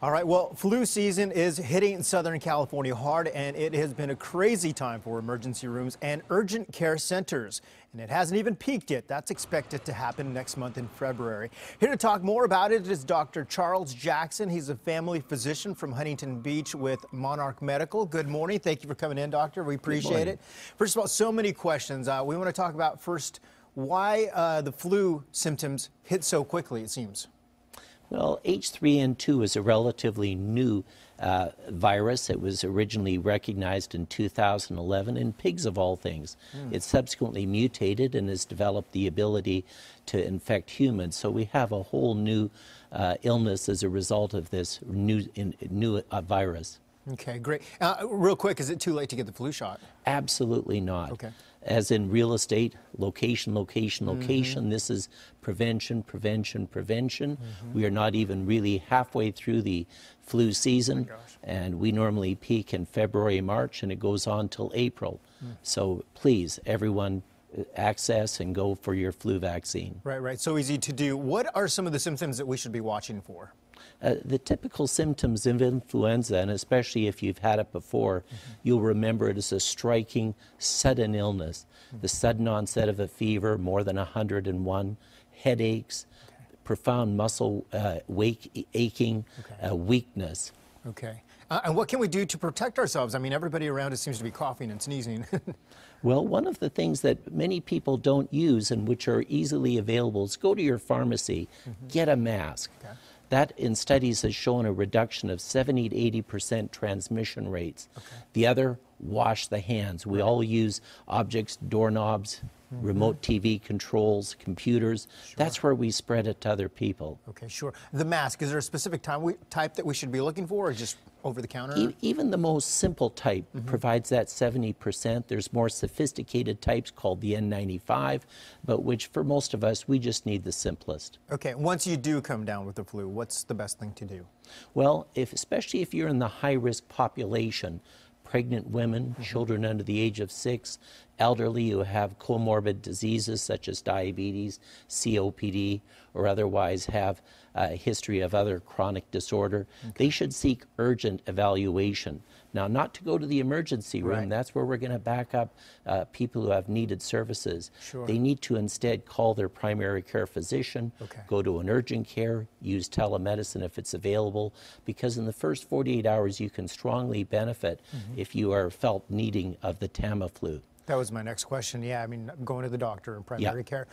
All right, well, flu season is hitting Southern California hard, and it has been a crazy time for emergency rooms and urgent care centers. And it hasn't even peaked yet. That's expected to happen next month in February. Here to talk more about it is Dr. Charles Jackson. He's a family physician from Huntington Beach with Monarch Medical. Good morning. Thank you for coming in, doctor. We appreciate it. First of all, so many questions. We want to talk about first why the flu symptoms hit so quickly, it seems. Well, H3N2 is a relatively new virus. It was originally recognized in 2011 in pigs, of all things. It subsequently mutated and has developed the ability to infect humans. So we have a whole new illness as a result of this new virus. Okay, great. Real quick, is it too late to get the flu shot? Absolutely not. Okay. As in real estate, location, location, location. This is prevention, prevention, prevention. We are not even really halfway through the flu season, and we normally peak in February, March, and it goes on till April. So please, everyone, access and go for your flu vaccine. Right. So easy to do. What are some of the symptoms that we should be watching for? The typical symptoms of influenza, and especially if you've had it before, you'll remember it as a striking, sudden illness. The sudden onset of a fever, more than 101, headaches, profound muscle aching, weakness. Okay. And what can we do to protect ourselves? I mean, everybody around us seems to be coughing and sneezing. Well, one of the things that many people don't use and which are easily available is go to your pharmacy, get a mask. That in studies has shown a reduction of 70 to 80% transmission rates. The other, wash the hands. We all use objects, doorknobs, remote TV controls, computers. That's where we spread it to other people. Okay, sure. The mask, is there a specific type that we should be looking for, or just over the counter? Even the most simple type provides that 70%. There's more sophisticated types called the N95, but which for most of us, we just need the simplest. Okay, once you do come down with the flu, what's the best thing to do? Well, especially if you're in the high-risk population, pregnant women, children under the age of 6, elderly who have comorbid diseases such as diabetes, COPD, or otherwise have a history of other chronic disorder, they should seek urgent evaluation. Now, not to go to the emergency room, that's where we're going to back up people who have needed services. They need to instead call their primary care physician, go to an urgent care, use telemedicine if it's available, because in the first 48 hours you can strongly benefit if you are felt needing of the Tamiflu. That was my next question. Yeah, I mean, going to the doctor in primary care.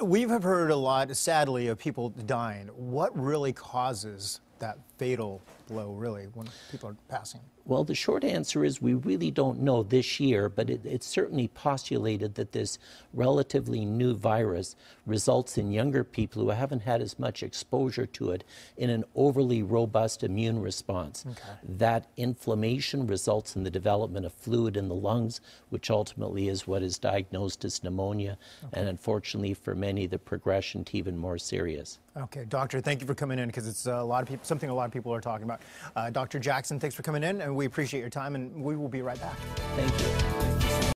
We have heard a lot, sadly, of people dying. What really causes that fatal blow, really, when people are passing? Well, the short answer is we really don't know this year, but it's certainly postulated that this relatively new virus results in younger people who haven't had as much exposure to it in an overly robust immune response. That inflammation results in the development of fluid in the lungs, which ultimately is what is diagnosed as pneumonia, and unfortunately for many, the progression to even more serious. Okay, doctor, thank you for coming in, because it's something a lot of people are talking about. Dr. Jackson, thanks for coming in, and we appreciate your time, and we will be right back. Thank you.